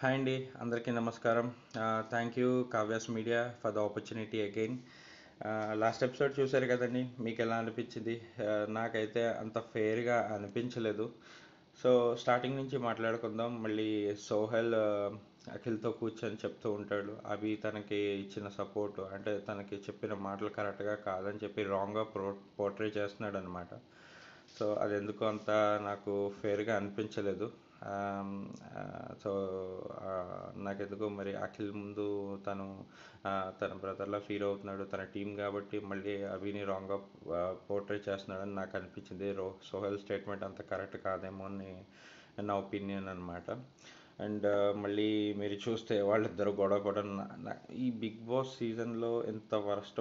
Hi అండి, అందరికీ నమస్కారం. Thank you Kavya's media for the opportunity again. Last episode చూశారు కదండి, మీకు ఎలా అనిపించింది? నాకైతే అంత ఫెయిర్గా అనిపించలేదు. సో స్టార్టింగ్ నుంచి మాట్లాడుకుందాం. మళ్ళీ సోహెల్ అఖిల్తో కూర్చొని చెప్తూ ఉంటాడు, అవి తనకి ఇచ్చిన సపోర్ట్ అంటే తనకి చెప్పిన మాటలు కరెక్ట్గా కాదని చెప్పి రాంగ్గా పోర్ట్రే చేస్తున్నాడు అనమాట. సో అది ఎందుకు అంత నాకు ఫేర్గా అనిపించలేదు. ఆమ్, ఆ, సో నాకెందుకు మరి అఖిల్ ముందు తను తన బ్రదర్లా ఫీల్ అవుతున్నాడు, తన టీం కాబట్టి మళ్ళీ అవిని రాంగ్గా పోర్ట్రే చేస్తున్నాడని నాకు అనిపించింది. సోహెల్ స్టేట్మెంట్ అంత కరెక్ట్ కాదేమో అని నా ఒపీనియన్ అనమాట. అండ్ మళ్ళీ మీరు చూస్తే వాళ్ళిద్దరు గొడవ కూడా ఈ బిగ్ బాస్ సీజన్లో ఎంత వర్స్ట్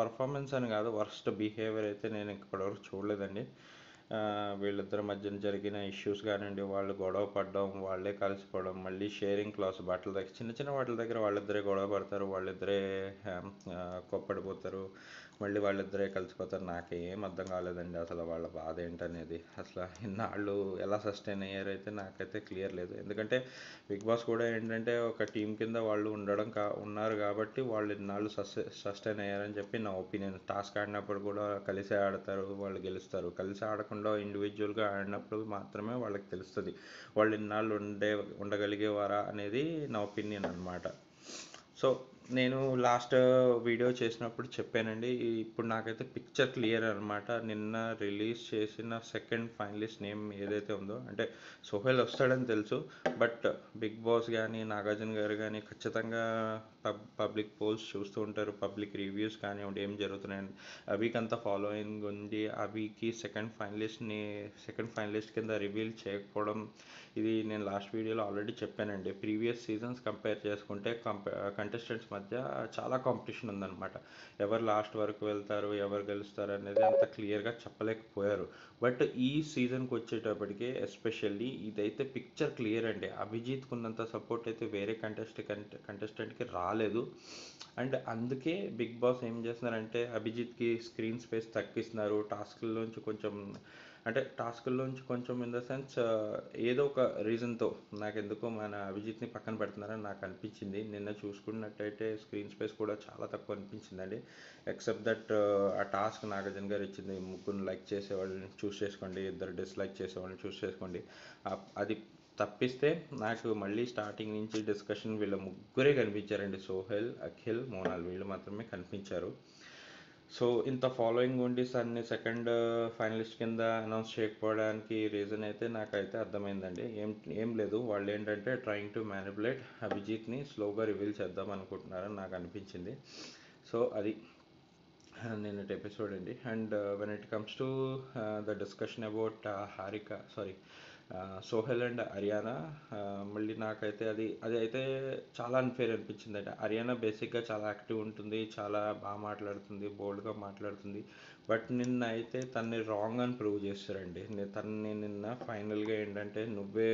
పర్ఫార్మెన్స్ అని కాదు, వర్స్ట్ బిహేవియర్ అయితే నేను ఇప్పటివరకు చూడలేదండి. వీళ్ళిద్దరి మధ్యన జరిగిన ఇష్యూస్ కానివ్వండి, వాళ్ళు గొడవ పడడం, వాళ్ళే కలిసిపోవడం, మళ్ళీ షేరింగ్ క్లాస్ బట్టల దగ్గర చిన్న చిన్న వాటి దగ్గర వాళ్ళిద్దరే గొడవ పడతారు, వాళ్ళిద్దరే కొప్పడిపోతారు, మళ్ళీ వాళ్ళిద్దరే కలిసిపోతారు. నాకేం అర్థం కాలేదండి అసలు వాళ్ళ బాధ ఏంటనేది. అసలు ఇన్నాళ్ళు ఎలా సస్టైన్ అయ్యారైతే నాకైతే క్లియర్ లేదు. ఎందుకంటే బిగ్ బాస్ కూడా ఏంటంటే ఒక టీం కింద వాళ్ళు ఉన్నారు కాబట్టి వాళ్ళు ఇన్నాళ్ళు సస్టైన్ అయ్యారని చెప్పి నా ఒపీనియన్. టాస్క్ ఆడినప్పుడు కూడా కలిసి ఆడతారు, వాళ్ళు గెలుస్తారు. కలిసి ఆడకుండా ఇండివిజువల్గా ఆడినప్పుడు మాత్రమే వాళ్ళకి తెలుస్తుంది వాళ్ళు ఇన్నాళ్ళు ఉండగలిగేవారా అనేది నా ఒపీనియన్ అనమాట. సో నేను లాస్ట్ వీడియో చేసినప్పుడు చెప్పానండి, ఇప్పుడు నాకైతే పిక్చర్ క్లియర్ అనమాట. నిన్న రిలీజ్ చేసిన సెకండ్ ఫైనలిస్ట్ నేమ్ ఏదైతే ఉందో, అంటే సోహెల్ వస్తాడని తెలుసు, బట్ బిగ్ బాస్ కానీ నాగార్జున గారు కానీ ఖచ్చితంగా పబ్లిక్ పోల్స్ చూస్తూ ఉంటారు, పబ్లిక్ రివ్యూస్ కానివ్వండి ఏం జరుగుతున్నాయండి. అవికి అంతా ఫాలోయింగ్ ఉంది, అవికి సెకండ్ ఫైనలిస్ట్ కింద రివీల్ చేయకపోవడం, ఇది నేను లాస్ట్ వీడియోలో ఆల్రెడీ చెప్పానండి. ప్రీవియస్ సీజన్స్ కంపేర్ చేసుకుంటే కంటెస్టెంట్స్ మధ్య చాలా కాంపిటీషన్ ఉందన్నమాట. ఎవరు లాస్ట్ వరకు వెళ్తారు, ఎవరు గెలుస్తారు అనేది అంత క్లియర్గా చెప్పలేకపోయారు. బట్ ఈ సీజన్కి వచ్చేటప్పటికి ఎస్పెషల్లీ ఇదైతే పిక్చర్ క్లియర్ అండి. అభిజిత్కు ఉన్నంత సపోర్ట్ అయితే వేరే కంటెస్టెంట్కి రాలేదు. అండ్ అందుకే బిగ్ బాస్ ఏం చేస్తున్నారంటే అభిజిత్కి స్క్రీన్ స్పేస్ తగ్గిస్తున్నారు. టాస్క్లోంచి కొంచెం ఇన్ ద సెన్స్ ఏదో ఒక రీజన్తో నాకెందుకో మన అభిజిత్ని పక్కన పెడుతున్నారని నాకు అనిపించింది. నిన్న చూసుకున్నట్టయితే స్క్రీన్ స్పేస్ కూడా చాలా తక్కువ అనిపించిందండి. ఎక్సెప్ట్ దట్ ఆ టాస్క్ నాగార్జున గారు ఇచ్చింది, ముగ్గురు లైక్ చేసేవాళ్ళని చూస్ చేసుకోండి, ఇద్దరు డిస్లైక్ చేసేవాళ్ళని చూస్ చేసుకోండి, అది తప్పిస్తే నాకు మళ్ళీ స్టార్టింగ్ నుంచి డిస్కషన్ వీళ్ళ ముగ్గురే కనిపించారండి. సోహెల్, అఖిల్, మోనాల్ వీళ్ళు మాత్రమే కనిపించారు. సో ఇంత ఫాలోయింగ్ ఉండి సన్ని సెకండ్ ఫైనలిస్ట్ కింద అనౌన్స్ చేయకపోవడానికి రీజన్ అయితే నాకైతే అర్థమైందండి. ఏం లేదు, వాళ్ళు ఏంటంటే ట్రయింగ్ టు మ్యానిపులేట్ అభిజిత్ని స్లోగా రివీల్ చేద్దాం అనుకుంటున్నారని నాకు అనిపించింది. సో అది నిన్నటి ఎపిసోడ్ అండి. And when it comes to the discussion about Sohel and Ariyana, మళ్ళీ నాకైతే అది అయితే చాలా అన్ఫేర్ అనిపించింది. అంటే హర్యానా బేసిక్గా చాలా యాక్టివ్ ఉంటుంది, చాలా బాగా మాట్లాడుతుంది, బోల్డ్గా మాట్లాడుతుంది. బట్ నిన్న అయితే తన్ని రాంగ్ అని ప్రూవ్ చేస్తారండి. తన్ని నిన్న ఫైనల్గా ఏంటంటే నువ్వే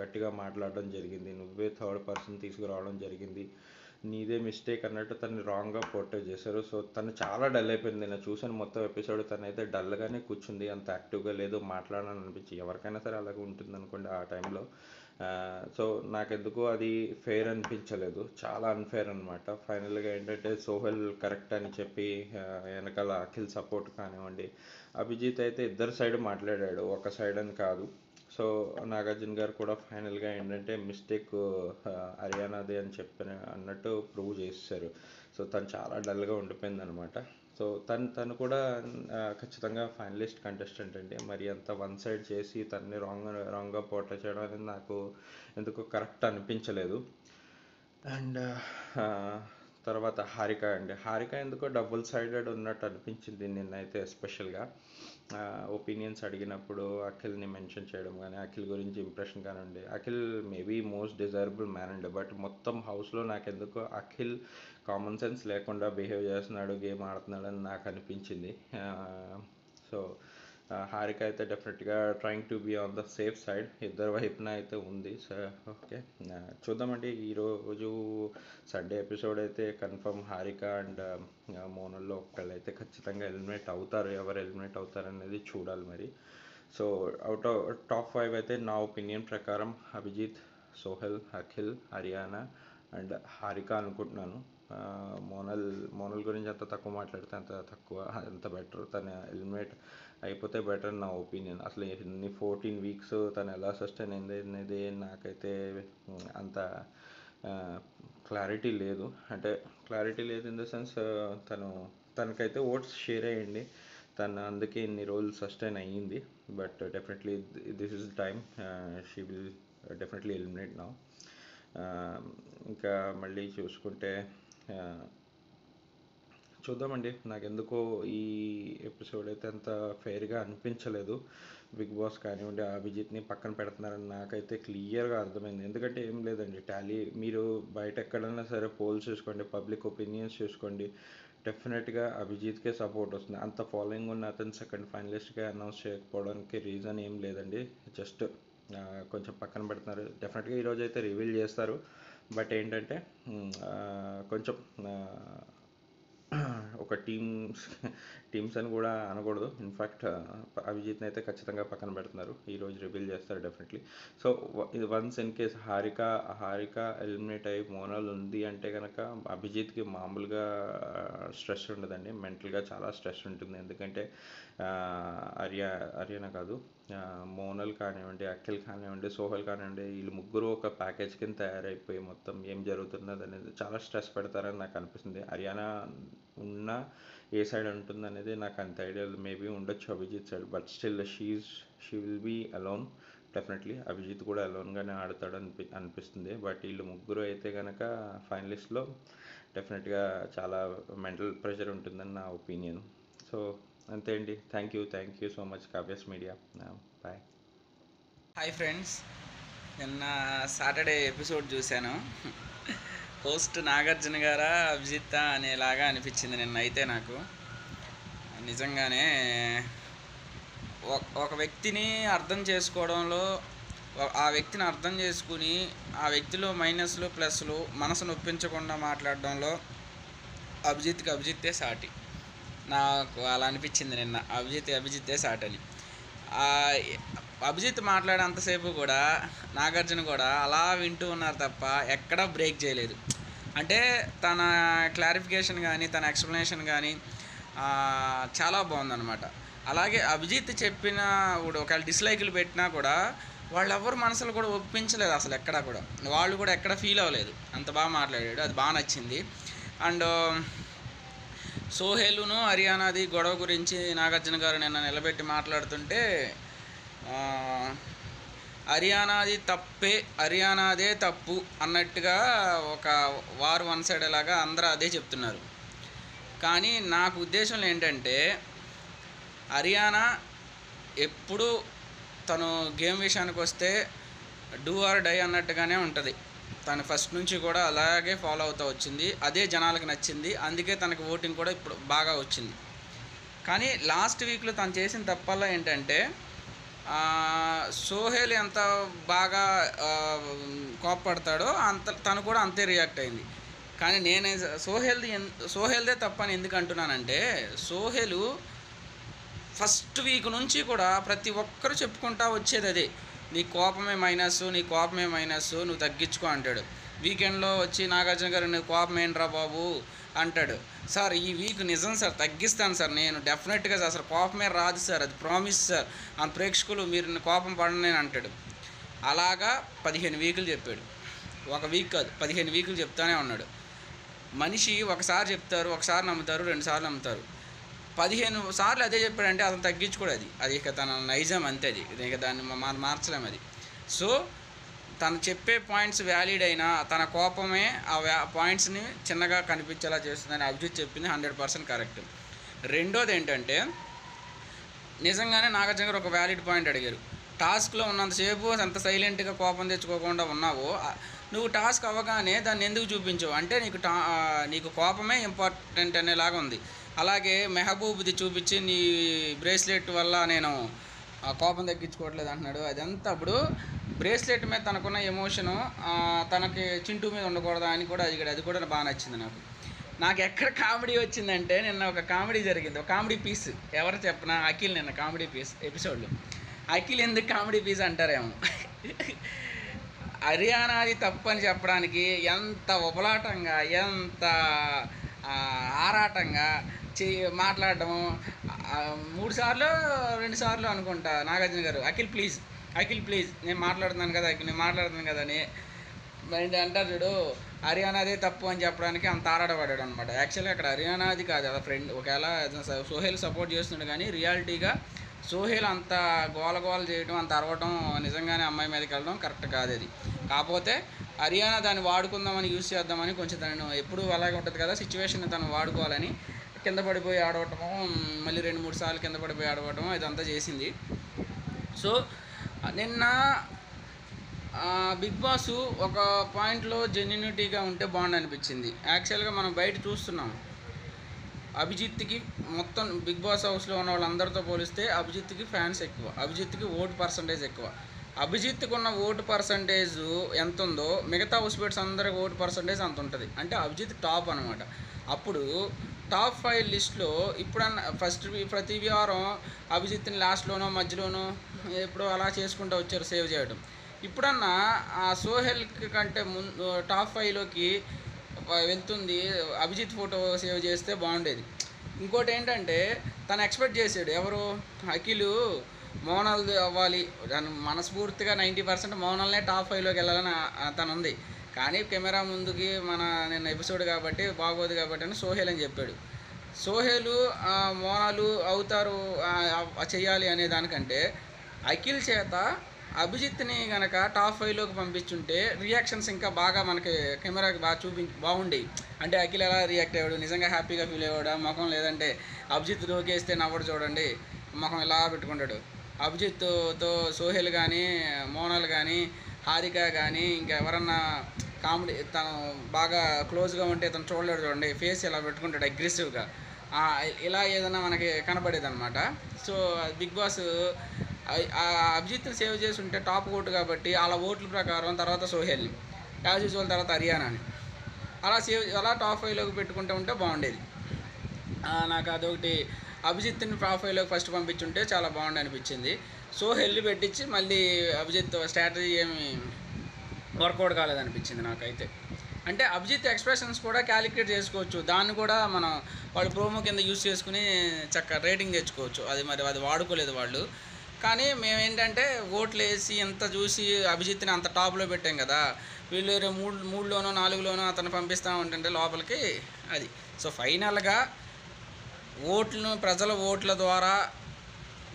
గట్టిగా మాట్లాడడం జరిగింది, నువ్వే థర్డ్ పర్సన్ తీసుకురావడం జరిగింది, నీదే మిస్టేక్ అన్నట్టు తను రాంగ్గా పోర్ట్రే చేశారు. సో తను చాలా డల్ అయిపోయింది. నేను చూసాను మొత్తం ఎపిసోడ్, తను అయితే డల్గానే కూర్చుంది, అంత యాక్టివ్గా లేదు, మాట్లాడాలని అనిపించి ఎవరికైనా సరే అలాగే ఉంటుంది అనుకోండి ఆ టైంలో. సో నాకెందుకు అది ఫెయిర్ అనిపించలేదు, చాలా అన్ఫేర్ అనమాట. ఫైనల్గా ఏంటంటే సోహెల్ కరెక్ట్ అని చెప్పి వెనకాల అఖిల్ సపోర్ట్ కానివ్వండి, అభిజిత్ అయితే ఇద్దరు సైడ్ మాట్లాడాడు, ఒక సైడ్ అని కాదు. సో నాగార్జున గారు కూడా ఫైనల్గా ఏంటంటే మిస్టేక్ హర్యానాదే అని అన్నట్టు ప్రూవ్ చేశారు. సో తను చాలా డల్గా ఉండిపోయింది అనమాట. సో తను కూడా ఖచ్చితంగా ఫైనలిస్ట్ కంటెస్టెంట్ అండి. మరి అంత వన్ సైడ్ చేసి తనని రాంగ్గా పోర్ట్రే చేయడం అనేది నాకు ఎందుకు కరెక్ట్ అనిపించలేదు. అండ్ తర్వాత హారిక ఎందుకో డబుల్ సైడెడ్ ఉన్నట్టు అనిపించింది నిన్నైతే. ఎస్పెషల్గా ఒపీనియన్స్ అడిగినప్పుడు అఖిల్ని మెన్షన్ చేయడం కానీ, అఖిల్ గురించి ఇంప్రెషన్ కానివ్వండి, Akhil maybe most desirable man అండి. బట్ మొత్తం హౌస్లో నాకెందుకో అఖిల్ కామన్ సెన్స్ లేకుండా బిహేవ్ చేస్తున్నాడు, గేమ్ ఆడుతున్నాడని నాకు అనిపించింది. సో హారిక అయితే డెఫినెట్గా trying to be on the safe side, ఇద్దరు వైపున అయితే ఉంది. సో ఓకే, చూద్దామండి. ఈరోజు సండే ఎపిసోడ్ అయితే కన్ఫర్మ్ హారిక అండ్ మోనల్లో ఒకళ్ళు అయితే ఖచ్చితంగా ఎలిమినేట్ అవుతారు. ఎవరు ఎలిమినేట్ అవుతారు అనేది చూడాలి మరి. సో టాప్ 5 అయితే నా ఒపీనియన్ ప్రకారం అభిజిత్, సోహెల్, అఖిల్, హరియానా అండ్ హారిక అనుకుంటున్నాను. మోనల్ గురించి ఎంత తక్కువ మాట్లాడితే అంత తక్కువ, అంత బెటర్. తను ఎలిమినేట్ అయిపోతే బెటర్ నా ఒపీనియన్. అసలు ఇన్ని 14 వీక్స్ తను ఎలా సస్టైన్ అయింది అనేది నాకైతే అంత క్లారిటీ లేదు. అంటే క్లారిటీ లేదు ఇన్ ద సెన్స్ తనకైతే ఓట్స్ షేర్ అయ్యండి, తను అందుకే ఇన్ని రోజులు సస్టైన్ అయ్యింది. But definitely this is time, she will definitely eliminate now. ఇంకా మళ్ళీ చూసుకుంటే చూద్దామండి. నాకెందుకో ఈ ఎపిసోడ్ అయితే అంత ఫెయిర్గా అనిపించలేదు. బిగ్ బాస్ కానివ్వండి, అభిజిత్ని పక్కన పెడుతున్నారని నాకైతే క్లియర్గా అర్థమైంది. ఎందుకంటే ఏం లేదండి, మీరు బయట ఎక్కడైనా సరే పోల్స్ చూసుకోండి, పబ్లిక్ ఒపీనియన్స్ చూసుకోండి, డెఫినెట్గా అభిజిత్కే సపోర్ట్ వస్తుంది. అంత ఫాలోయింగ్ ఉన్న అతను సెకండ్ ఫైనలిస్ట్గా అనౌన్స్ చేయకపోవడానికి రీజన్ ఏం లేదండి, జస్ట్ కొంచెం పక్కన పెడుతున్నారు. డెఫినెట్గా ఈరోజు అయితే రివీల్ చేస్తారు. బట్ ఏంటంటే కొంచెం ఒక టీమ్స్ అని కూడా అనకూడదు. ఇన్ఫ్యాక్ట్ అభిజిత్ని అయితే ఖచ్చితంగా పక్కన పెడుతున్నారు, ఈరోజు రివీల్ చేస్తారు డెఫినెట్లీ. సో ఇది once in case Harika eliminate అయ్యి మోనల్ ఉంది అంటే కనుక అభిజిత్కి మామూలుగా స్ట్రెస్ ఉండదండి, మెంటల్గా చాలా స్ట్రెస్ ఉంటుంది. ఎందుకంటే హరియానా కాదు, మోనల్ కానివ్వండి, అఖిల్ కానివ్వండి, సోహెల్ కానివ్వండి, వీళ్ళు ముగ్గురు ఒక ప్యాకేజ్ కింద తయారైపోయి మొత్తం ఏం జరుగుతున్నది అనేది చాలా స్ట్రెస్ పెడతారని నాకు అనిపిస్తుంది. హరియానా ఉన్న ఏ సైడ్ ఉంటుంది అనేది నాకు అంత ఐడియా మేబీ ఉండొచ్చు Abhijeet side. But still she will be alone. Definitely Abhijeet కూడా అలోన్గానే ఆడతాడు అనిపిస్తుంది. బట్ వీళ్ళు ముగ్గురు అయితే కనుక ఫైనలిస్ట్లో డెఫినెట్గా చాలా మెంటల్ ప్రెషర్ ఉంటుందని నా ఒపీనియన్. సో అంతే అండి. Thank you so much Kavya's media. Bye. Hi friends, నిన్న సాటర్డే ఎపిసోడ్ చూశాను. హోస్ట్ నాగార్జున గారా అభిజిత్ అనేలాగా అనిపించింది నిన్న అయితే నాకు. నిజంగానే ఒక వ్యక్తిని అర్థం చేసుకోవడంలో, ఆ వ్యక్తిని అర్థం చేసుకుని ఆ వ్యక్తిలో మైనస్లు ప్లస్లు మనసు నొప్పించకుండా మాట్లాడడంలో అభిజిత్తే సాటి. నాకు అలా అనిపించింది నిన్న. అభిజిత్తే సాటి అని. అభిజిత్ మాట్లాడేంతసేపు కూడా నాగార్జున కూడా అలా వింటూ ఉన్నారు తప్ప ఎక్కడా బ్రేక్ చేయలేదు. అంటే తన క్లారిఫికేషన్ కానీ తన ఎక్స్ప్లెనేషన్ కానీ చాలా బాగుందన్నమాట. అలాగే అభిజిత్ చెప్పిన ఒకవేళ డిస్లైకులు పెట్టినా కూడా వాళ్ళెవ్వరు మనసులు కూడా ఒప్పించలేదు అసలు ఎక్కడా కూడా. వాళ్ళు కూడా ఎక్కడ ఫీల్ అవ్వలేదు, అంత బాగా మాట్లాడాడు, అది బాగా నచ్చింది. అండ్ సోహెలును హరియానాది గొడవ గురించి నాగార్జున గారు నిన్న నిలబెట్టి మాట్లాడుతుంటే హరియానాదే తప్పు అన్నట్టుగా ఒక వన్ సైడ్ లాగా అందరూ అదే చెప్తున్నారు. కానీ నాకు ఉద్దేశంలో ఏంటంటే హరియానా ఎప్పుడు తను గేమ్ విషయానికి వస్తే డూ ఆర్ డై అన్నట్టుగానే ఉంటుంది. తను ఫస్ట్ నుంచి కూడా అలాగే ఫాలో అవుతూ వచ్చింది, అదే జనాలకు నచ్చింది, అందుకే తనకి ఓటింగ్ కూడా ఇప్పుడు బాగా వచ్చింది. కానీ లాస్ట్ వీక్లో తను చేసిన తప్పల్లా ఏంటంటే సోహెల్ ఎంత బాగా కోప్పడతాడో తను కూడా అంతే రియాక్ట్ అయింది. కానీ నేను సోహెల్దే తప్పని ఎందుకు అంటున్నానంటే, సోహెలు ఫస్ట్ వీక్ నుంచి కూడా ప్రతి ఒక్కరు చెప్పుకుంటా వచ్చేది అదే, నీ కోపమే మైనస్, నువ్వు తగ్గించుకో అంటాడు. వీకెండ్లో వచ్చి నాగార్జున గారు నీ కోపం ఏంట్రా బాబు అంటాడు. సార్ ఈ వీక్ నిజం సార్ తగ్గిస్తాను సార్, నేను డెఫినెట్గా అసలు కోపమే రాదు సార్, అది ప్రామిస్ సార్, ఆ ప్రేక్షకులు మీరు కోపం పడను నేను అంటాడు. అలాగా 15 వీకులు చెప్పాడు. ఒక వీక్ కాదు, 15 వీకులు చెప్తానే ఉన్నాడు. మనిషి ఒకసారి చెప్తారు, ఒకసారి నమ్ముతారు, 2 సార్లు నమ్ముతారు. 15 సార్లు అదే చెప్పాడంటే అతను తగ్గించుకోడు. అది ఇక తన నైజం అంతే, అది ఇక దాన్ని మార్చలేము అది. సో తను చెప్పే పాయింట్స్ వ్యాలిడ్ అయినా తన కోపమే ఆ పాయింట్స్ని చిన్నగా కనిపించేలా చేస్తుందని అభిజిత్ చెప్పింది 100% కరెక్ట్. రెండోది ఏంటంటే, నిజంగానే నాగార్జున గారు ఒక వ్యాలిడ్ పాయింట్ అడిగారు. టాస్క్లో ఉన్నంతసేపు ఎంత సైలెంట్గా కోపం తెచ్చుకోకుండా ఉన్నావో, నువ్వు టాస్క్ అవ్వగానే దాన్ని ఎందుకు చూపించవు అంటే నీకు కోపమే ఇంపార్టెంట్ అనేలాగా ఉంది. అలాగే మెహబూబ్ది చూపించి నీ బ్రేస్లెట్ వల్ల నేను కోపం తగ్గించుకోవట్లేదు అంటున్నాడు. అదంతా అప్పుడు బ్రేస్లెట్ మీద తనకున్న ఎమోషను తనకి చింటూ మీద ఉండకూడదా అని కూడా అది కూడా బాగా నచ్చింది నాకు ఎక్కడ కామెడీ వచ్చిందంటే, నిన్న ఒక కామెడీ జరిగింది, ఒక కామెడీ పీస్. ఎవరు చెప్పనా, అఖిల్ నిన్న కామెడీ పీస్ ఎపిసోడ్లో. అఖిల్ ఎందుకు కామెడీ పీస్ అంటారేమో. హర్యానాది తప్పని చెప్పడానికి ఎంత ఉపలాటంగా, ఎంత ఆ, ఆరాటంగా మాట్లాడటము. 3 సార్లు 2 సార్లు అనుకుంటా నాగార్జున గారు, అఖిల్ ప్లీజ్, అఖిల్ ప్లీజ్, నేను మాట్లాడుతున్నాను కదా, నేను మాట్లాడుతున్నాను కదా అని మరి అంటారు చూడు. హర్యానాదే తప్పు అని చెప్పడానికి అంత ఆరాటపడ్డాడు అనమాట. యాక్చువల్గా అక్కడ హర్యానాది కాదు, అలా ఫ్రెండ్ ఒకవేళ సోహెల్ సపోర్ట్ చేస్తున్నాడు, కానీ రియాలిటీగా సోహెల్ అంత గోల గోల చేయడం, అంత అరవడం, నిజంగానే అమ్మాయి మీదకి వెళ్ళడం కరెక్ట్ కాదు అది. కాకపోతే హర్యానా దాన్ని వాడుకుందామని యూస్ చేద్దామని కొంచెం తను ఎప్పుడు అలాగే ఉంటుంది కదా సిచ్యువేషన్, తను వాడుకోవాలని కింద పడిపోయి ఆడవటము, మళ్ళీ 2-3 సార్లు కింద పడిపోయి ఆడవటము ఇదంతా చేసింది. సో నిన్న బిగ్ బాస్ ఒక పాయింట్లో జెన్యునిటీగా ఉంటే బాగుండు అనిపించింది. యాక్చువల్గా మనం బయట చూస్తున్నాం, అభిజిత్కి మొత్తం బిగ్ బాస్ హౌస్లో ఉన్న వాళ్ళందరితో పోలిస్తే అభిజిత్కి ఫ్యాన్స్ ఎక్కువ, అభిజిత్కి ఓటు పర్సంటేజ్ ఎక్కువ. అభిజిత్కి ఉన్న ఓటు పర్సంటేజ్ ఎంత ఉందో మిగతా హౌస్మేట్స్ అందరికి ఓటు పర్సంటేజ్ అంత ఉంటుంది. అంటే అభిజిత్ టాప్ అనమాట. అప్పుడు టాప్ 5 లిస్ట్లో ఇప్పుడన్నా ప్రతి వారం అభిజిత్ని లాస్ట్లోనో మధ్యలోనో ఎప్పుడో అలా చేసుకుంటూ వచ్చారు సేవ్ చేయడం. ఇప్పుడన్నా ఆ సోహెల్ కంటే ముందు టాప్ 5లోకి వెళ్తుంది, అభిజిత్ ఫోటో సేవ్ చేస్తే బాగుండేది. ఇంకోటి ఏంటంటే తను ఎక్స్పెక్ట్ చేసాడు, ఎవరు, అఖిల్ మోనాల్ అవ్వాలి, మనస్ఫూర్తిగా 90% మోనాల్నే టాప్ 5లోకి వెళ్ళాలని తను ఉంది. కానీ కెమెరా ముందుకి నిన్న ఎపిసోడ్ కాబట్టి బాగోదు కాబట్టి అని సోహెల్ అని చెప్పాడు. సోహెల్ మోనాలు అవుతారు చెయ్యాలి అనే దానికంటే అఖిల్ చేత అభిజిత్ని కనుక టాప్ 5లోకి పంపించుంటే రియాక్షన్స్ ఇంకా బాగా మనకి కెమెరాకి బాగా బాగుండేవి. అంటే అఖిల్ ఎలా రియాక్ట్ అయ్యాడు, నిజంగా హ్యాపీగా ఫీల్ అయ్యాడు ముఖం, లేదంటే అభిజిత్ లోకేస్తే నవ్వడు చూడండి, ముఖం ఇలా పెట్టుకుంటాడు. అభిజిత్తో సోహెల్ కానీ, మోనాల్ కానీ, హారిక కానీ, ఇంకెవరన్నా కామెడీ తను బాగా క్లోజ్గా ఉంటే తను చూడలేడు చూడండి, ఫేస్ ఇలా పెట్టుకుంటాడు అగ్రెసివ్గా. ఇలా ఏదైనా మనకి కనపడేది అనమాట. సో బిగ్ బాస్ అభిజిత్ని సేవ్ చేసి ఉంటే టాప్ ఓటు కాబట్టి అలా ఓట్ల ప్రకారం తర్వాత సోహెల్ని, యాజ్ యూజువల్ తర్వాత హర్యానాని అలా టాప్ 5లోకి పెట్టుకుంటూ ఉంటే బాగుండేది. నాకు అదొకటి, అభిజిత్ని టాప్ 5లోకి ఫస్ట్ పంపించుంటే చాలా బాగుండి అనిపించింది. సోహెల్ని పెట్టించి మళ్ళీ అభిజిత్ స్ట్రాటజీ ఏమి వర్కౌట్ కాలేదనిపించింది నాకైతే. అంటే అభిజిత్ ఎక్స్ప్రెషన్స్ కూడా క్యాలిక్యులేట్ చేసుకోవచ్చు, దాన్ని కూడా మనం వాళ్ళు ప్రోమో కింద యూజ్ చేసుకుని చక్కగా రేటింగ్ తెచ్చుకోవచ్చు. అది వాడుకోలేదు వాళ్ళు. కానీ మేమేంటంటే ఓట్లు వేసి ఎంత చూసి అభిజిత్ని అంత టాప్లో పెట్టాం కదా, వీళ్ళు 3లోనో 4లోనో అతను పంపిస్తూ ఉంటుంటే లోపలికి అది. సో ఫైనల్గా ప్రజల ఓట్ల ద్వారా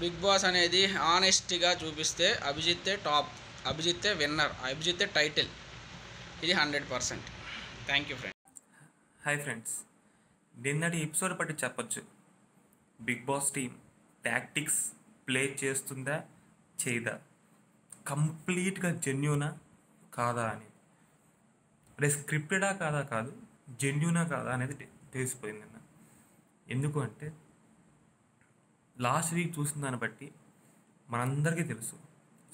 బిగ్ బాస్ అనేది ఆనెస్ట్గా చూపిస్తే అభిజిత్తే టాప్, అభిజిత్తే విన్నర్, అభిజిత్తే టైటిల్, ఇది 100%. Thank you friend. Hi friends, నిన్నటి ఎపిసోడ్ బట్టి చెప్పొచ్చు Bigg Boss team tactics play చేస్తుందా చేయదా, కంప్లీట్గా జెన్యూనా కాదా అని. అంటే స్క్రిప్టెడా కాదు జెన్యూనా కాదా అనేది తెలిసిపోయింది నిన్న. ఎందుకు అంటే లాస్ట్ వీక్ చూసిన దాన్ని బట్టి మనందరికీ తెలుసు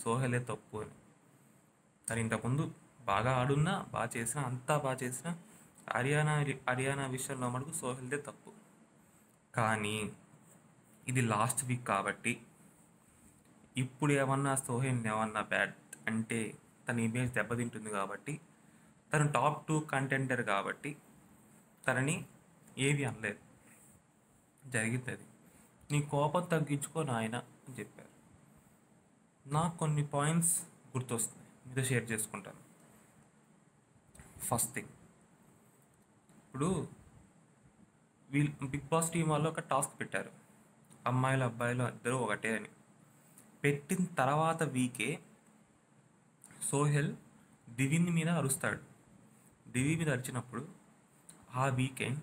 సోహెలే తప్పు అని. తను ఇంతకుముందు బాగా ఆడున్నా, అంతా బాగా చేసినా హర్యానా విషయంలో మనకు సోహెల్దే తప్పు. కానీ ఇది లాస్ట్ వీక్ కాబట్టి ఇప్పుడు ఏమన్నా సోహెల్ని ఏమన్నా బ్యాడ్ అంటే తన ఇమేజ్ దెబ్బతింటుంది కాబట్టి, తను టాప్ 2 కంటెండర్ కాబట్టి తనని ఏవి అనలేదు. జరిగింది అది. నీ కోపం తగ్గించుకో నాయన అని చెప్పారు. నాకు కొన్ని పాయింట్స్ గుర్తొస్తున్నాయి, మీతో షేర్ చేసుకుంటాను. ఫస్ట్ థింగ్, ఇప్పుడు బిగ్ బాస్ టీం వాళ్ళు ఒక టాస్క్ పెట్టారు, అమ్మాయిలు అబ్బాయిలు ఇద్దరు ఒకటే అని. పెట్టిన తర్వాత వీకే సోహెల్ దివిని మీద అరుస్తాడు. దివి మీద అరిచినప్పుడు ఆ వీకెండ్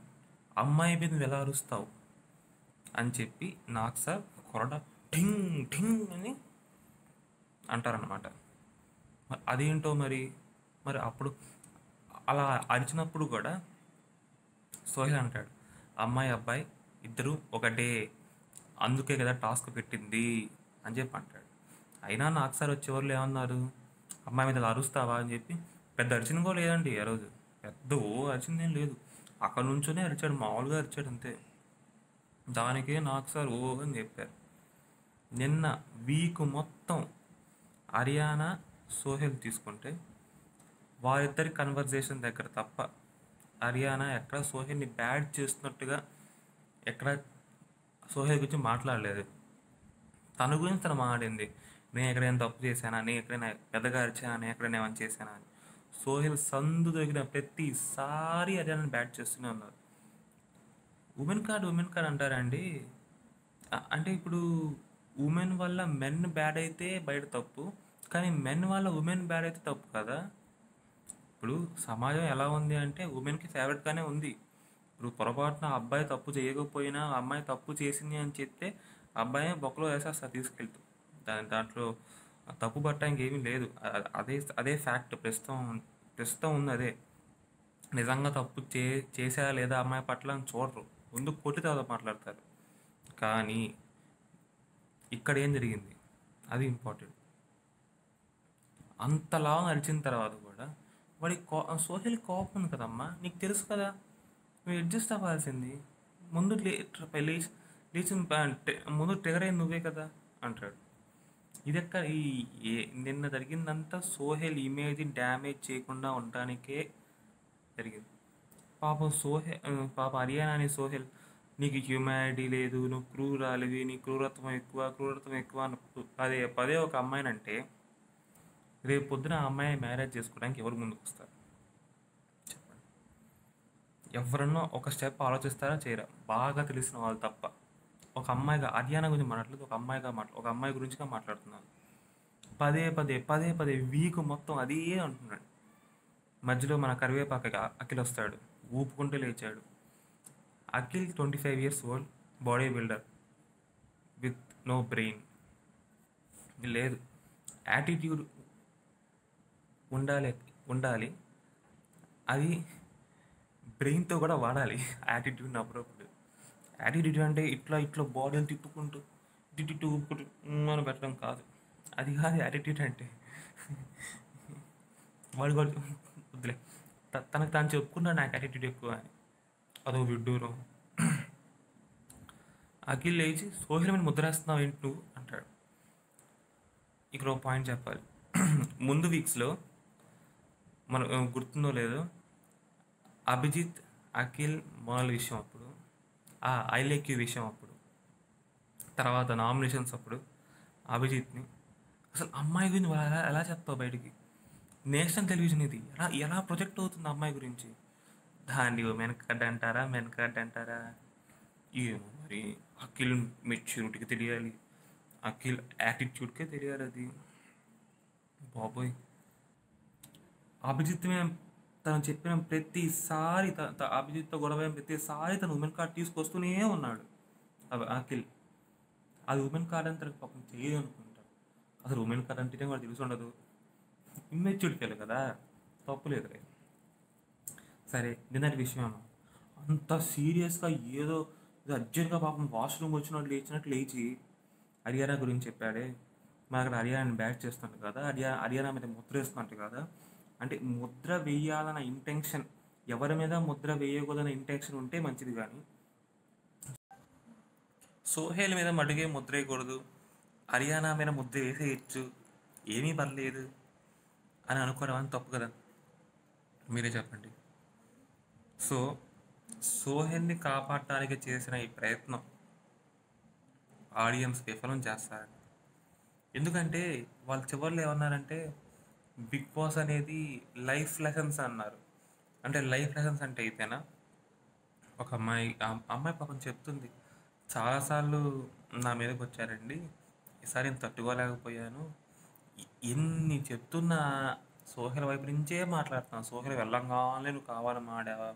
అమ్మాయి మీద నువ్వు ఎలా అరుస్తావు అని చెప్పి నాకు సార్ కొరడ ఠింగ్ ఠింగ్ అని అంటారనమాట. అదేంటో మరి అప్పుడు అలా అరిచినప్పుడు కూడా సోహెల్ అంటాడు, అమ్మాయి అబ్బాయి ఇద్దరు ఒకటే, అందుకే కదా టాస్క్ పెట్టింది అని చెప్పి అంటాడు. అయినా నాకు సార్ వచ్చేవాళ్ళు ఏమన్నారు, అమ్మాయి మీద అరుస్తావా అని చెప్పి పెద్ద అరిచిన కూడా లేదండి ఆ రోజు, పెద్ద అరిచిందేం లేదు, అక్కడ నుంచోనే అరిచాడు, మామూలుగా అరిచాడు అంతే. దానికే నాకు సార్ అని చెప్పారు. నిన్న వీక్ మొత్తం హర్యానా సోహెల్ తీసుకుంటే వారిద్దరి కన్వర్జేషన్ దగ్గర తప్ప హర్యానా ఎక్కడ సోహెల్ని బ్యాడ్ చేస్తున్నట్టుగా ఎక్కడ సోహెల్ గురించి మాట్లాడలేదు. తన గురించి తను మాట్లాడింది. నేను ఎక్కడైనా తప్పు చేశానా, నేను ఎక్కడైనా పెద్దగా అరిచానా, నేను ఎక్కడైనా ఏమైనా చేశానా అని. సోహెల్ సందు దొరికిన ప్రతిసారి హర్యానాని బ్యాడ్ చేస్తూనే ఉన్నారు. ఉమెన్ కార్డ్ అంటారండి. అంటే ఇప్పుడు ఉమెన్ వల్ల మెన్ బ్యాడ్ అయితే బయట తప్పు, కానీ మెన్ వల్ల ఉమెన్ బ్యాడ్ అయితే తప్పు కదా. ఇప్పుడు సమాజం ఎలా ఉంది అంటే ఉమెన్కి ఫేవరెట్గానే ఉంది. ఇప్పుడు పొరపాటున అబ్బాయి తప్పు చేయకపోయినా అమ్మాయి తప్పు చేసింది అని చెప్తే అబ్బాయి బొక్కలో వేసేస్తారు తీసుకెళ్తూ. దాంట్లో తప్పు పట్టడానికి ఏమీ లేదు. అదే అదే ఫ్యాక్ట్. ప్రస్తుతం ఉంది అదే. నిజంగా తప్పు చేసా లేదా అమ్మాయి పట్ల అని చూడరు, ముందు కొట్టి తర్వాత మాట్లాడతారు. కానీ ఇక్కడ ఏం జరిగింది అది ఇంపార్టెంట్. అంతలా నడిచిన తర్వాత కూడా సోహెల్ కోపం ఉంది కదమ్మా, నీకు తెలుసు కదా, నువ్వు అడ్జస్ట్ అవ్వాల్సింది. ముందు లేచిన ముందు ట్రిగర్ అయింది నువ్వే కదా అంటాడు. ఇది ఎక్కడ నిన్న జరిగిందంతా సోహెల్ ఇమేజ్ డ్యామేజ్ చేయకుండా ఉండడానికే జరిగింది. పాపం హర్యానా అని సోహెల్ నీకు హ్యూమానిటీ లేదు, నువ్వు క్రూరాలివి, నీ క్రూరత్వం ఎక్కువ అని పదే ఒక అమ్మాయినంటే రేపు పొద్దున ఆ అమ్మాయి మ్యారేజ్ చేసుకోవడానికి ఎవరు ముందుకు వస్తారు చెప్పండి? ఎవరన్నా ఒక స్టెప్ ఆలోచిస్తారా చేయరా? బాగా తెలిసిన వాళ్ళు తప్ప. ఒక అమ్మాయిగా హర్యానా గురించి మాట్లాడలేదు, ఒక అమ్మాయి గురించిగా మాట్లాడుతున్నాను. పదే వీక్ మొత్తం అదే అంటున్నాడు. మధ్యలో మన కరివేపాక అఖిల్ వస్తాడు, ఊపుకుంటూ లేచాడు. Akhil 25 years old, body builder with no brain. లేదు, యాటిట్యూడ్ ఉండాలి, అది బ్రెయిన్తో కూడా వాడాలి యాటిట్యూడ్ని అప్పుడప్పుడు. యాటిట్యూడ్ అంటే ఇట్లా బాడీని తిప్పుకుంటూ ఊపుకుంటూ అని పెట్టడం కాదు. అది కాదు యాటిట్యూడ్ అంటే. వాడు కూడా వద్దులే, తనకు తాను చెప్పుకున్నాడు నాకు యాటిట్యూడ్ ఎక్కువ అని. అదో విడ్డూరం. అఖిల్ లేచి సోహెల్ మీద ముద్రేస్తున్నావు ఏంటి నువ్వు అంటాడు. ఇక్కడ ఒక పాయింట్ చెప్పాలి. ముందు వీక్స్లో మనం గుర్తుందో లేదో, అభిజిత్, అఖిల్, మోనల్ విషయం అప్పుడు, ఐ లైక్ యూ విషయం అప్పుడు, తర్వాత నామినేషన్స్ అప్పుడు అభిజిత్ని అసలు అమ్మాయి గురించి ఎలా చెప్తావు బయటికి? నేషనల్ టెలివిజన్ ఇది ఎలా ప్రొజెక్ట్ అవుతుంది అమ్మాయి గురించి? దాన్ని మెన్ కార్డ్ అంటారా ఏమో మరి. అఖిల్ మెచ్యూరిటీకి తెలియాలి, అఖిల్ యాటిట్యూడ్కే తెలియాలి అది. బాబోయ్, అభిజిత్ మీద తను చెప్పిన ప్రతిసారి అభిజిత్తో గొడవ ప్రతిసారి తను ఉమెన్ కార్డ్ తీసుకొస్తూనే ఉన్నాడు అఖిల్. అది ఉమెన్ కార్డ్ అని తనకు పాపం తెలియదు అనుకుంటాడు. అసలు ఉమెన్ కార్డ్ అంటేనే వాడు తెలిసి ఉండదు, ఇమ్మెచ్యూర్డ్కి వెళ్ళి కదా, తప్పులేదు. సరే, నిన్నటి విషయం అంత సీరియస్గా ఏదో అర్జెంట్గా పాపం వాష్రూమ్ లేచినట్టు లేచి హర్యానా గురించి చెప్పాడే. మరి అక్కడ హర్యానాని బ్యాట్ చేస్తున్నట్టు కదా, హర్యానా మీద ముద్ర వేస్తున్నట్టు కదా. అంటే ముద్ర వేయాలన్న ఇంటెన్షన్, ఎవరి మీద ముద్ర వేయకూడదన్న ఇంటెన్షన్ ఉంటే మంచిది, కానీ సోహెల్ మీద మడుగే ముద్ర వేయకూడదు, హర్యానా మీద ముద్ర వేసేయచ్చు, ఏమీ పర్లేదు అని అనుకోవడం అని తప్పు కదా, మీరే చెప్పండి. సో సోహెల్ని కాపాడటానికి చేసిన ఈ ప్రయత్నం ఆడియన్స్ విఫలం చేస్తారని. ఎందుకంటే వాళ్ళు చివరిలో ఏమన్నారంటే బిగ్ బాస్ అనేది లైఫ్ లెసన్స్ అన్నారు. అంటే లైఫ్ లెసన్స్ అంటే అయితేనా? ఒక అమ్మాయి పాపం చెప్తుంది, చాలాసార్లు నా మీదకి వచ్చారండి, ఈసారి నేను తట్టుకోలేకపోయాను, ఎన్ని చెప్తున్నా సోహెల్ వైపు నుంచే మాట్లాడుతున్నాను. సోహెల్ వెళ్ళంగానే నువ్వు కావాలని మాడావా,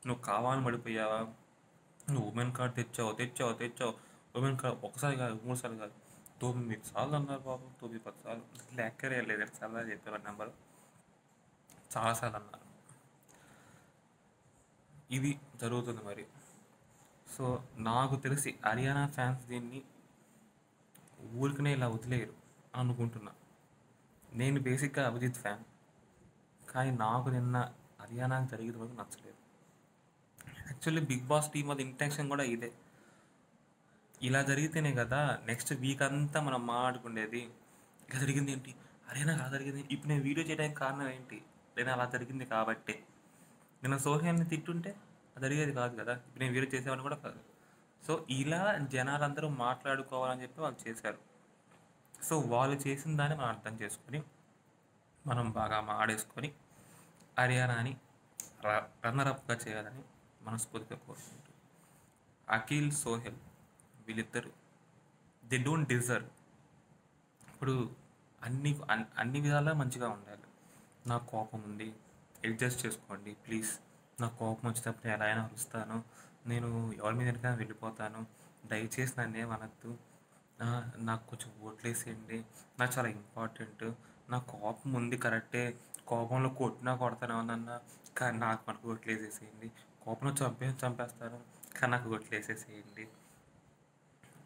నువ్వు కావాలని పడిపోయావా, నువ్వు ఉమెన్ కార్డ్ తెచ్చావు. ఉమెన్ కార్డ్ ఒకసారి కాదు, 3 సార్లు కాదు, 9 సార్లు అన్నారు బాబు. 9-10 సార్లు లెక్కరే లేదు, ఎన్నిసార్లు చెప్పారు నెంబర్, చాలాసార్లు అన్నారు. ఇది జరుగుతుంది మరి. సో నాకు తెలిసి హర్యానా ఫ్యాన్స్ దీన్ని ఊరికనే ఇలా వదిలేయరు అనుకుంటున్నా. నేను బేసిక్గా అభిజిత్ ఫ్యాన్, కానీ నాకు నిన్న హర్యానాకి జరిగిన వరకు నచ్చలేదు. యాక్చువల్లీ బిగ్ బాస్ టీమ్ అది ఇంటెన్షన్ కూడా ఇదే. ఇలా జరిగితేనే కదా నెక్స్ట్ వీక్ అంతా మనం మాట్లాడుకునేది. ఇలా జరిగింది ఏంటి, హర్యానా అలా జరిగింది. ఇప్పుడు నేను వీడియో చేయడానికి కారణం ఏంటి? నేను అలా జరిగింది కాబట్టే. నేను సోహెల్ని తిట్టుంటే అది జరిగేది కాదు కదా, ఇప్పుడు నేను వీడియో చేసేవాడిని కూడా కాదు. సో ఇలా జనాలందరూ మాట్లాడుకోవాలని చెప్పి వాళ్ళు చేశారు. సో వాళ్ళు చేసిన దాన్ని మనం అర్థం చేసుకొని మనం బాగా ఆడేసుకొని హర్యానాని రన్నరప్గా చేయాలని మనస్ఫూర్తిగా కోరుకుంటూ, అఖిల్ సోహెల్ వీళ్ళిద్దరు దే డోంట్ డిజర్వ్. ఇప్పుడు అన్ని విధాలా మంచిగా ఉండాలి. నాకు కోపం ఉంది, అడ్జస్ట్ చేసుకోండి ప్లీజ్. నాకు కోపం వచ్చినప్పుడు నేను ఎలా అయినా అరుస్తాను, నేను ఎవరి మీద వెళ్ళిపోతాను, దయచేసి నన్ను ఏమనద్దు, నాకు కొంచెం ఓట్లేసేయండి, నాకు చాలా ఇంపార్టెంట్, నాకు కోపం ఉంది కరెక్టే, కోపంలో కొట్టినా కొడతాను ఏమన్నా, కానీ నాకు మనకు ఓట్లేసేసేయండి, కోపంలో చంపేస్తాను కానీ నాకు ఓట్లేసేసేయండి.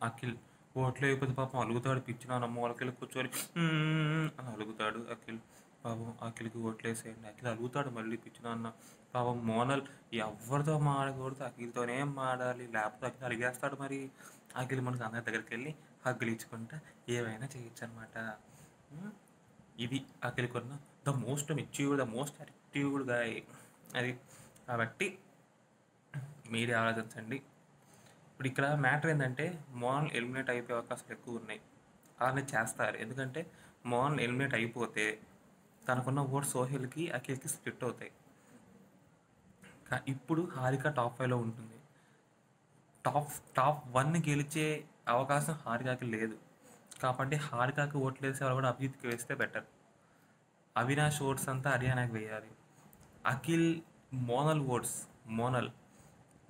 అఖిల్ ఓట్లు అయిపోతే పాపం అలుగుతాడు, పిచ్చినాను మూలకెళ్ళి కూర్చొని అని అలుగుతాడు అఖిల్. పాపం అఖిల్కి ఓట్లు వేసేయండి. అఖిల్ అలుగుతాడు మళ్ళీ పిచ్చినాన్న. పాపం మోనల్ ఎవరితో మాడకూడదు, అఖిల్తోనే మాడాలి, లేకపోతే అఖిల్ అడిగేస్తాడు. మరి అఖిల్ మనకు అందరి దగ్గరికి వెళ్ళి హగ్గులు ఇచ్చుకుంటా ఏమైనా చేయొచ్చు అనమాట. ఇది అఖిల్కి ఉన్న the most matured, the most active guy అది. కాబట్టి మీరే ఆలోచించండి. ఇప్పుడు ఇక్కడ మ్యాటర్ ఏంటంటే మోహన్ ఎలిమినేట్ అయిపోయే అవకాశాలు ఎక్కువ ఉన్నాయి. అలానే చేస్తారు, ఎందుకంటే మోహన్ ఎలిమినేట్ అయిపోతే తనకున్న ఓట్ సోహెల్కి అఖిల్కి స్ప్లిట్ అవుతాయి. ఇప్పుడు హారిక టాప్ 5లో ఉంటుంది. టాప్ 1 గెలిచే అవకాశం హారికకి లేదు. కాబట్టి హారికకి ఓట్లు వేసేవాళ్ళు కూడా అభిజిత్కి వేస్తే బెటర్. అవినాష్ ఓట్స్ అంతా హర్యానాకి వేయాలి. అఖిల్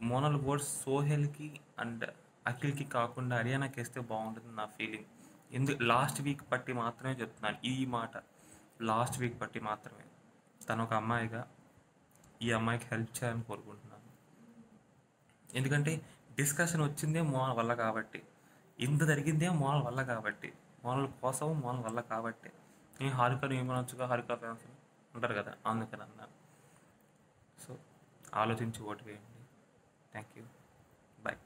మోనల్ ఓట్స్ సోహెల్కి అండ్ అఖిల్కి కాకుండా హర్యానాకి వేస్తే బాగుంటుంది నా ఫీలింగ్. లాస్ట్ వీక్ బట్టి మాత్రమే చెప్తున్నాను ఈ మాట, లాస్ట్ వీక్ బట్టి మాత్రమే. తను ఒక అమ్మాయిగా ఈ అమ్మాయికి హెల్ప్ చేయాలని కోరుకుంటున్నాను. ఎందుకంటే డిస్కషన్ వచ్చిందే మోనల్ వల్ల కాబట్టి, ఇంత జరిగిందే మోనల్ వల్ల కాబట్టి, మోనల్ కోసం మోనల్ వల్ల కాబట్టి. నేను హారికను ఏమనొచ్చుగా, హారిక ఫ్యాన్స్ ఉంటారు కదా, అందుకని అన్నాను. సో ఆలోచించి ఓటు వేయండి. Thank you, bye.